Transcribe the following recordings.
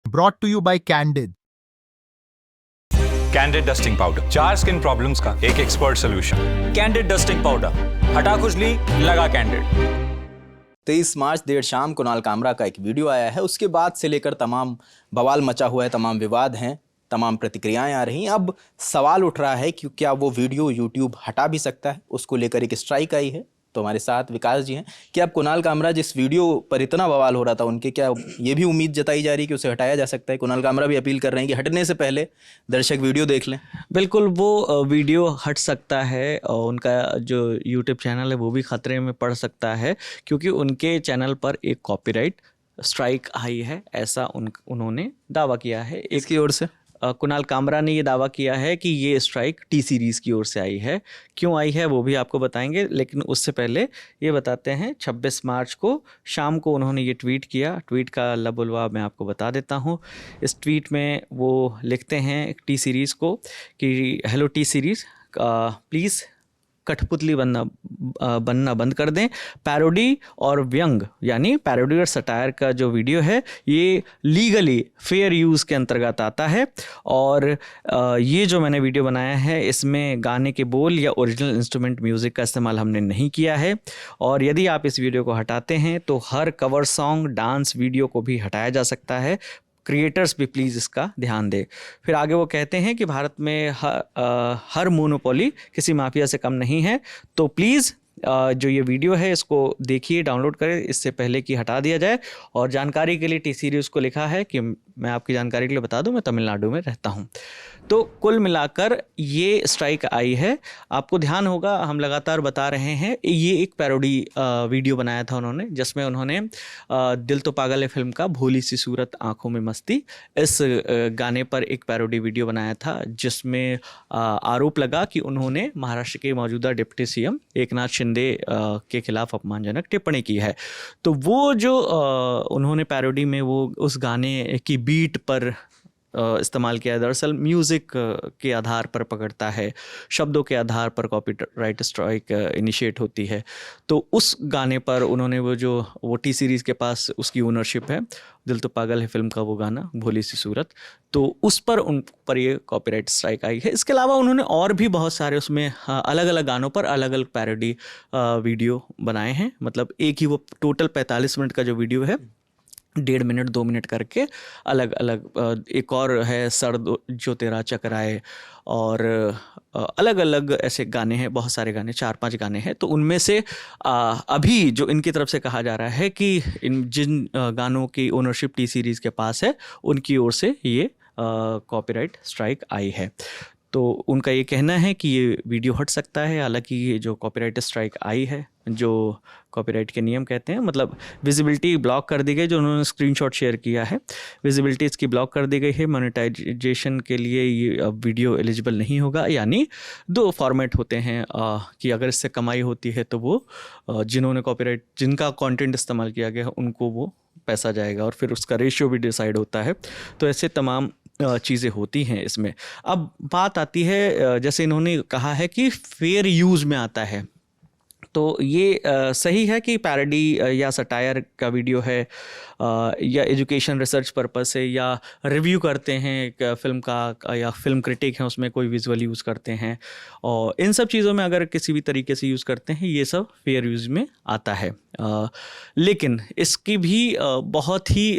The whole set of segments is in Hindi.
Brought to you by Candid. Candid dusting powder, 4 skin problems का एक expert solution. Candid dusting powder, हटा खुजली, लगा कैंडिड। 23 मार्च देर शाम कुणाल कामरा का एक वीडियो आया है। उसके बाद से लेकर तमाम बवाल मचा हुआ है, तमाम विवाद हैं, तमाम प्रतिक्रियाएं आ रही हैं। अब सवाल उठ रहा है कि क्या वो वीडियो यूट्यूब हटा भी सकता है, उसको लेकर एक स्ट्राइक आई है। तो हमारे साथ विकास जी हैं कि अब कुणाल कामरा जिस वीडियो पर इतना बवाल हो रहा था उनके क्या ये भी उम्मीद जताई जा रही है कि उसे हटाया जा सकता है। कुणाल कामरा भी अपील कर रहे हैं कि हटने से पहले दर्शक वीडियो देख लें। बिल्कुल, वो वीडियो हट सकता है और उनका जो यूट्यूब चैनल है वो भी ख़तरे में पड़ सकता है, क्योंकि उनके चैनल पर एक कॉपीराइट स्ट्राइक आई है, ऐसा उन्होंने दावा किया है। इसकी ओर से कुणाल कामरा ने ये दावा किया है कि ये स्ट्राइक टी सीरीज़ की ओर से आई है। क्यों आई है वो भी आपको बताएंगे, लेकिन उससे पहले ये बताते हैं 26 मार्च को शाम को उन्होंने ये ट्वीट किया। ट्वीट का लबुलवा मैं आपको बता देता हूँ। इस ट्वीट में वो लिखते हैं टी सीरीज़ को कि हेलो टी सीरीज़, प्लीज़ कठपुतली बनना बंद कर दें। पैरोडी और व्यंग यानी पैरोडी और सटायर का जो वीडियो है ये लीगली फेयर यूज़ के अंतर्गत आता है, और ये जो मैंने वीडियो बनाया है इसमें गाने के बोल या ओरिजिनल इंस्ट्रूमेंट म्यूज़िक का इस्तेमाल हमने नहीं किया है। और यदि आप इस वीडियो को हटाते हैं तो हर कवर सॉन्ग, डांस वीडियो को भी हटाया जा सकता है। क्रिएटर्स भी प्लीज़ इसका ध्यान दें। फिर आगे वो कहते हैं कि भारत में हर मोनोपोली किसी माफिया से कम नहीं है, तो प्लीज़ जो ये वीडियो है इसको देखिए, डाउनलोड करें इससे पहले कि हटा दिया जाए। और जानकारी के लिए टी सीरीज़ को लिखा है कि मैं आपकी जानकारी के लिए बता दूं, मैं तमिलनाडु में रहता हूं। तो कुल मिलाकर ये स्ट्राइक आई है। आपको ध्यान होगा हम लगातार बता रहे हैं, ये एक पैरोडी वीडियो बनाया था उन्होंने, जिसमें उन्होंने दिल तो पागल है फिल्म का भोली सी सूरत आंखों में मस्ती, इस गाने पर एक पैरोडी वीडियो बनाया था, जिसमें आरोप लगा कि उन्होंने महाराष्ट्र के मौजूदा डिप्टी सीएम एकनाथ शिंदे के खिलाफ अपमानजनक टिप्पणी की है। तो वो जो उन्होंने पैरोडी में वो उस गाने की बीट पर इस्तेमाल किया है, दरअसल म्यूज़िक के आधार पर पकड़ता है, शब्दों के आधार पर कॉपीराइट स्ट्राइक इनिशिएट होती है। तो उस गाने पर उन्होंने वो टी सीरीज़ के पास उसकी ओनरशिप है, दिल तो पागल है फिल्म का वो गाना भोली सी सूरत, तो उस पर उन पर ये कॉपीराइट स्ट्राइक आई है। इसके अलावा उन्होंने और भी बहुत सारे उसमें अलग अलग गानों पर अलग अलग पैरोडी वीडियो बनाए हैं। मतलब एक ही वो टोटल 45 मिनट का जो वीडियो है 1.5 मिनट 2 मिनट करके अलग अलग, एक और है सर जो तेरा चकराए, और अलग अलग ऐसे गाने हैं, बहुत सारे गाने, 4-5 गाने हैं। तो उनमें से अभी जो इनकी तरफ से कहा जा रहा है कि जिन गानों की ओनरशिप टी सीरीज़ के पास है उनकी ओर से ये कॉपीराइट स्ट्राइक आई है। तो उनका ये कहना है कि ये वीडियो हट सकता है। हालांकि ये जो कॉपीराइट स्ट्राइक आई है, जो कॉपीराइट के नियम कहते हैं, मतलब विजिबिलिटी ब्लॉक कर दी गई, जो उन्होंने स्क्रीनशॉट शेयर किया है, विजिबिलिटी इसकी ब्लॉक कर दी गई है। मोनेटाइजेशन के लिए ये वीडियो एलिजिबल नहीं होगा। यानी 2 फॉर्मेट होते हैं कि अगर इससे कमाई होती है तो वो जिन्होंने कॉपीराइट, जिनका कंटेंट इस्तेमाल किया गया है उनको वो पैसा जाएगा, और फिर उसका रेशियो भी डिसाइड होता है। तो ऐसे तमाम चीज़ें होती हैं इसमें। अब बात आती है, जैसे इन्होंने कहा है कि फेयर यूज़ में आता है, तो ये सही है कि पैरोडी या सटायर का वीडियो है, या एजुकेशन रिसर्च पर्पस से, या रिव्यू करते हैं एक फिल्म का, या फिल्म क्रिटिक हैं उसमें कोई विजुअल यूज़ करते हैं, और इन सब चीज़ों में अगर किसी भी तरीके से यूज़ करते हैं ये सब फेयर यूज़ में आता है। लेकिन इसकी भी बहुत ही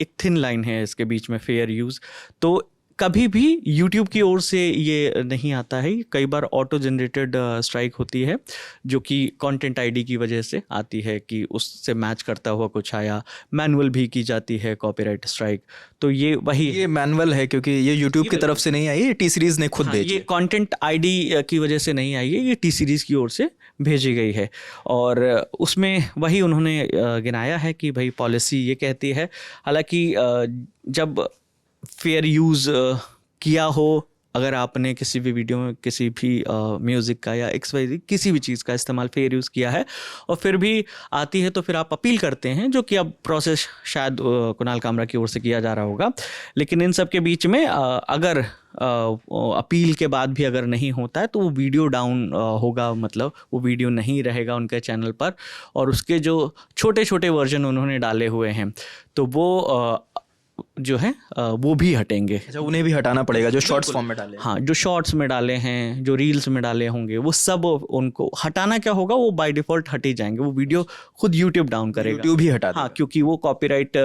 एक थिन लाइन है इसके बीच में, फेयर यूज़। तो कभी भी YouTube की ओर से ये नहीं आता है। कई बार ऑटो जनरेटेड स्ट्राइक होती है, जो कि कंटेंट आईडी की वजह से आती है कि उससे मैच करता हुआ कुछ आया। मैनुअल भी की जाती है कॉपीराइट स्ट्राइक। तो ये मैनुअल है, क्योंकि ये YouTube की तरफ से नहीं आई, ये टी सीरीज़ ने खुद भेजी। ये कंटेंट आईडी की वजह से नहीं आई है, ये टी सीरीज़ की ओर से भेजी गई है। और उसमें वही उन्होंने गिनाया है कि भाई पॉलिसी ये कहती है, हालांकि जब फेयर यूज़ किया हो, अगर आपने किसी भी वीडियो में किसी भी म्यूज़िक का या XYZ किसी भी चीज़ का इस्तेमाल फेयर यूज़ किया है और फिर भी आती है, तो फिर आप अपील करते हैं, जो कि अब प्रोसेस शायद कुणाल कामरा की ओर से किया जा रहा होगा। लेकिन इन सब के बीच में अगर अपील के बाद भी अगर नहीं होता है तो वो वीडियो डाउन होगा, मतलब वो वीडियो नहीं रहेगा उनके चैनल पर, और उसके जो छोटे छोटे वर्जन उन्होंने डाले हुए हैं तो वो जो है वो भी हटेंगे। अच्छा, उन्हें भी हटाना पड़ेगा जो शॉर्ट्स फॉर्म में डाले। हाँ, जो शॉर्ट्स में डाले हैं, जो रील्स में डाले होंगे, वो सब उनको हटाना क्या होगा, वो बाय डिफॉल्ट हट ही जाएंगे। वो वीडियो खुद यूट्यूब डाउन करेगा, यूट्यूब ही हटा देगा। हाँ, क्योंकि वो कॉपीराइट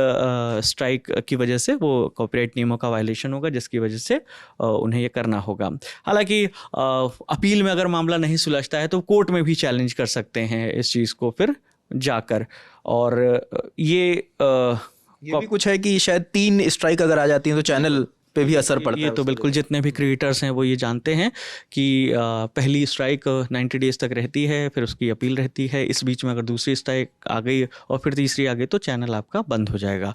स्ट्राइक की वजह से, वो कॉपीराइट नियमों का वायलेशन होगा, जिसकी वजह से उन्हें ये करना होगा। हालांकि अपील में अगर मामला नहीं सुलझता है तो कोर्ट में भी चैलेंज कर सकते हैं इस चीज़ को फिर जाकर। और ये भी कुछ है कि शायद 3 स्ट्राइक अगर आ जाती हैं तो चैनल पे भी असर पड़ता है। ये तो बिल्कुल जितने भी क्रिएटर्स हैं वो ये जानते हैं कि पहली स्ट्राइक 90 डेज तक रहती है, फिर उसकी अपील रहती है। इस बीच में अगर दूसरी स्ट्राइक आ गई और फिर तीसरी आ गई तो चैनल आपका बंद हो जाएगा।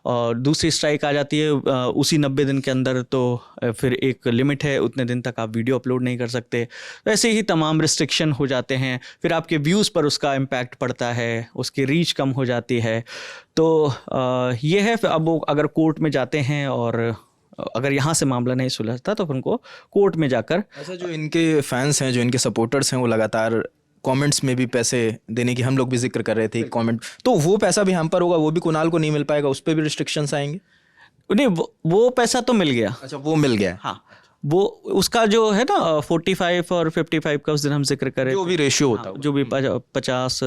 और दूसरी स्ट्राइक आ जाती है उसी 90 दिन के अंदर, तो फिर एक लिमिट है, उतने दिन तक आप वीडियो अपलोड नहीं कर सकते। तो ऐसे ही तमाम रिस्ट्रिक्शन हो जाते हैं। फिर आपके व्यूज़ पर उसका इम्पैक्ट पड़ता है, उसकी रीच कम हो जाती है। तो ये है। अब वो अगर कोर्ट में जाते हैं और अगर यहाँ से मामला नहीं सुलझता तो फिर उनको कोर्ट में जाकर। अच्छा, जो इनके फैंस हैं, जो इनके सपोर्टर्स हैं, वो लगातार कमेंट्स में भी पैसे देने की हम लोग भी जिक्र कर रहे थे कमेंट, तो वो पैसा भी हम पर होगा, वो भी कुणाल को नहीं मिल पाएगा, उस पर भी रिस्ट्रिक्शंस आएंगे? नहीं, वो पैसा तो मिल गया। अच्छा, वो मिल गया। हाँ, वो उसका जो है ना 45 और 55 का उस दिन हम जिक्र करें, जो भी रेशियो होता है, जो भी 50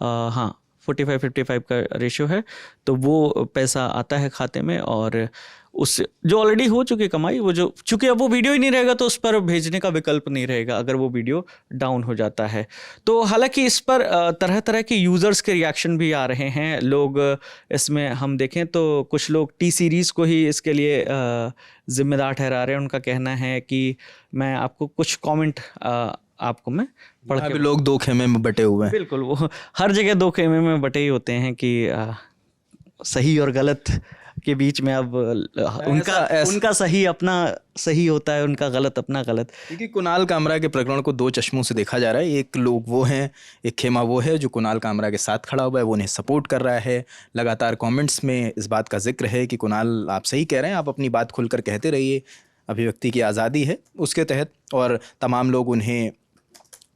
हाँ 45-55 का रेशियो है, तो वो पैसा आता है खाते में। और उस जो ऑलरेडी हो चुकी कमाई, वो जो चूंकि अब वो वीडियो ही नहीं रहेगा तो उस पर भेजने का विकल्प नहीं रहेगा अगर वो वीडियो डाउन हो जाता है। तो हालांकि इस पर तरह तरह के यूज़र्स के रिएक्शन भी आ रहे हैं। लोग इसमें हम देखें तो कुछ लोग टी सीरीज़ को ही इसके लिए जिम्मेदार ठहरा रहे हैं। उनका कहना है कि मैं आपको कुछ कॉमेंट आपको मैं पढ़ के, लोग 2 खेमे में बटे हुए हैं। बिल्कुल, वो हर जगह 2 खेमे में बटे ही होते हैं कि सही और गलत के बीच में अब उनका सही अपना सही होता है, उनका गलत अपना गलत। क्योंकि कुणाल कामरा के प्रकरण को 2 चश्मों से देखा जा रहा है। एक लोग वो हैं, एक खेमा वो है जो कुणाल कामरा के साथ खड़ा हुआ है, वो उन्हें सपोर्ट कर रहा है। लगातार कमेंट्स में इस बात का जिक्र है कि कुणाल आप सही कह रहे हैं, आप अपनी बात खुलकर कहते रहिए, अभिव्यक्ति की आज़ादी है उसके तहत। और तमाम लोग उन्हें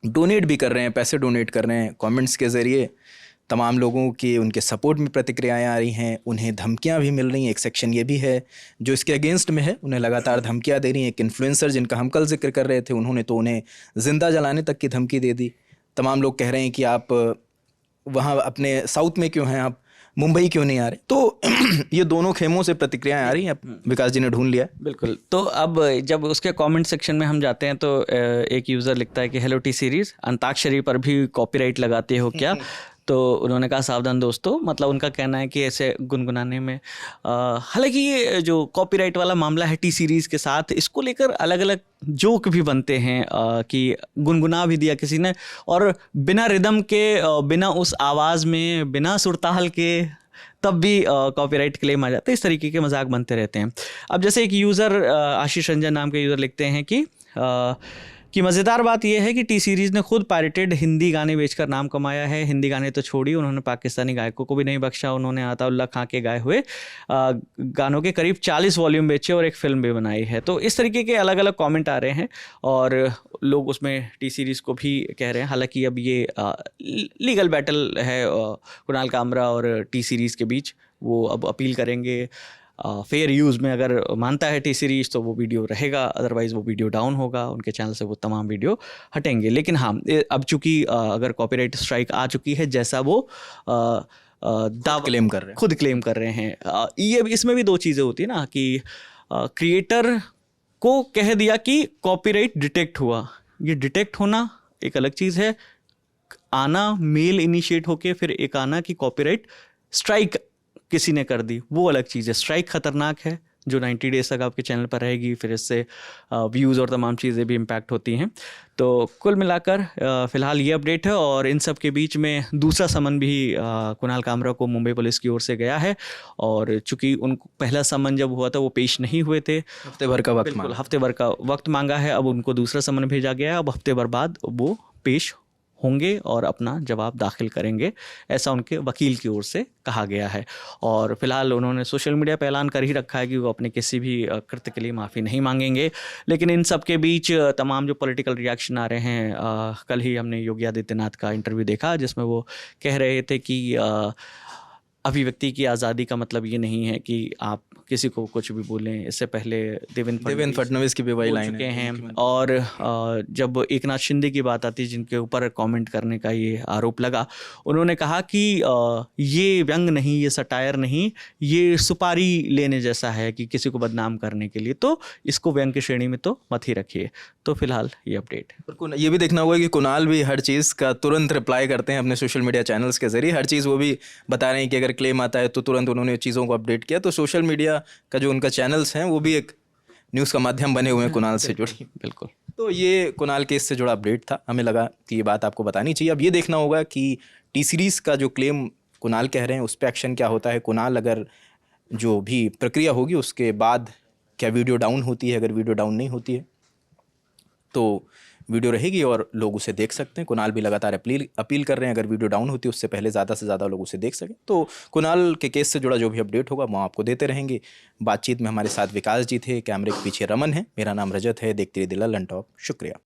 डोनेट भी कर रहे हैं, पैसे डोनेट कर रहे हैं कमेंट्स के ज़रिए। तमाम लोगों के उनके सपोर्ट में प्रतिक्रियाएं आ रही हैं, उन्हें धमकियां भी मिल रही हैं। एक सेक्शन ये भी है जो इसके अगेंस्ट में है, उन्हें लगातार धमकियां दे रही हैं। एक इन्फ्लुएंसर जिनका हम कल जिक्र कर रहे थे, उन्होंने तो उन्हें ज़िंदा जलाने तक की धमकी दे दी। तमाम लोग कह रहे हैं कि आप वहाँ अपने साउथ में क्यों हैं, आप मुंबई क्यों नहीं आ रहे। तो ये दोनों खेमों से प्रतिक्रियाएं आ रही हैं। विकास जी ने ढूंढ लिया। बिल्कुल। तो अब जब उसके कमेंट सेक्शन में हम जाते हैं तो एक यूज़र लिखता है कि हेलो टी सीरीज़, अंताक्षरी पर भी कॉपीराइट लगाते हो क्या? तो उन्होंने कहा सावधान दोस्तों, मतलब उनका कहना है कि ऐसे गुनगुनाने में हालांकि ये जो कॉपीराइट वाला मामला है टी सीरीज़ के साथ, इसको लेकर अलग अलग जोक भी बनते हैं कि गुनगुना भी दिया किसी ने, और बिना रिदम के, बिना उस आवाज़ में, बिना सुरताल के, तब भी कॉपीराइट क्लेम आ जाता है। इस तरीके के मजाक बनते रहते हैं। अब जैसे एक यूज़र आशीष रंजन नाम के यूज़र लिखते हैं कि मज़ेदार बात यह है कि टी सीरीज़ ने खुद पायरेटेड हिंदी गाने बेचकर नाम कमाया है। हिंदी गाने तो छोड़िए, उन्होंने पाकिस्तानी गायकों को भी नहीं बख्शा। उन्होंने अताउल्लाह खां के गाए हुए गानों के करीब 40 वॉल्यूम बेचे और एक फ़िल्म भी बनाई है। तो इस तरीके के अलग अलग कमेंट आ रहे हैं और लोग उसमें टी सीरीज़ को भी कह रहे हैं। हालांकि अब ये लीगल बैटल है कुणाल कामरा और टी सीरीज़ के बीच। वो अब अपील करेंगे। फेयर यूज़ में अगर मानता है टी सीरीज़ तो वो वीडियो रहेगा, अदरवाइज़ वो वीडियो डाउन होगा, उनके चैनल से वो तमाम वीडियो हटेंगे। लेकिन हाँ, अब चूँकि अगर कॉपीराइट स्ट्राइक आ चुकी है, जैसा वो दावा क्लेम कर रहे हैं, खुद क्लेम कर रहे हैं, ये इसमें भी 2 चीज़ें होती है ना कि क्रिएटर को कह दिया कि कॉपीराइट डिटेक्ट हुआ। ये डिटेक्ट होना एक अलग चीज़ है, आना मेल इनिशिएट होके फिर एक आना कि कॉपीराइट स्ट्राइक किसी ने कर दी, वो अलग चीज़ है। स्ट्राइक खतरनाक है जो 90 डेज तक आपके चैनल पर रहेगी, फिर इससे व्यूज़ और तमाम चीज़ें भी इम्पैक्ट होती हैं। तो कुल मिलाकर फ़िलहाल ये अपडेट है। और इन सब के बीच में दूसरा समन भी कुणाल कामरा को मुंबई पुलिस की ओर से गया है। और चूँकि उनको पहला समन जब हुआ था वो पेश नहीं हुए थे, हफ्ते भर का वक्त मांगा, हफ्ते भर का वक्त मांगा है। अब उनको दूसरा समन भेजा गया है। अब हफ्ते भर बाद वो पेश होंगे और अपना जवाब दाखिल करेंगे, ऐसा उनके वकील की ओर से कहा गया है। और फिलहाल उन्होंने सोशल मीडिया पर ऐलान कर ही रखा है कि वो अपने किसी भी कृत्य के लिए माफ़ी नहीं मांगेंगे। लेकिन इन सब के बीच तमाम जो पॉलिटिकल रिएक्शन आ रहे हैं, कल ही हमने योगी आदित्यनाथ का इंटरव्यू देखा जिसमें वो कह रहे थे कि अभिव्यक्ति की आज़ादी का मतलब ये नहीं है कि आप किसी को कुछ भी बोलें। इससे पहले देवेंद्र फडणवीस की भी वही बोल लाइन चुके है हैं। और जब एकनाथ शिंदे की बात आती है जिनके ऊपर कमेंट करने का ये आरोप लगा, उन्होंने कहा कि ये व्यंग नहीं, ये सटायर नहीं, ये सुपारी लेने जैसा है कि किसी को बदनाम करने के लिए, तो इसको व्यंग की श्रेणी में तो मत ही रखिए। तो फिलहाल ये अपडेट है। और ये भी देखना होगा कि कुणाल भी हर चीज़ का तुरंत रिप्लाई करते हैं अपने सोशल मीडिया चैनल्स के जरिए। हर चीज़ वो भी बता रहे हैं कि अगर क्लेम आता है तो तुरंत उन्होंने चीज़ों को अपडेट किया। तो सोशल मीडिया का जो उनका चैनल्स हैं वो भी एक न्यूज़ का माध्यम बने हुए हैं कुणाल से जुड़ी। बिल्कुल। तो ये कुणाल केस से जुड़ा अपडेट था, हमें लगा कि ये बात आपको बतानी चाहिए। अब ये देखना होगा कि टी सीरीज़ का जो क्लेम कुणाल कह रहे हैं उस पर एक्शन क्या होता है। कुणाल अगर जो भी प्रक्रिया होगी उसके बाद क्या वीडियो डाउन होती है, अगर वीडियो डाउन नहीं होती है तो वीडियो रहेगी और लोग उसे देख सकते हैं। कुणाल भी लगातार अपील कर रहे हैं अगर वीडियो डाउन होती है उससे पहले ज़्यादा से ज़्यादा लोग उसे देख सकें। तो कुणाल के केस से जुड़ा जो भी अपडेट होगा वो आपको देते रहेंगे। बातचीत में हमारे साथ विकास जी थे, कैमरे के पीछे रमन है, मेरा नाम रजत है। देखते रहिए दिल लंटॉप। शुक्रिया।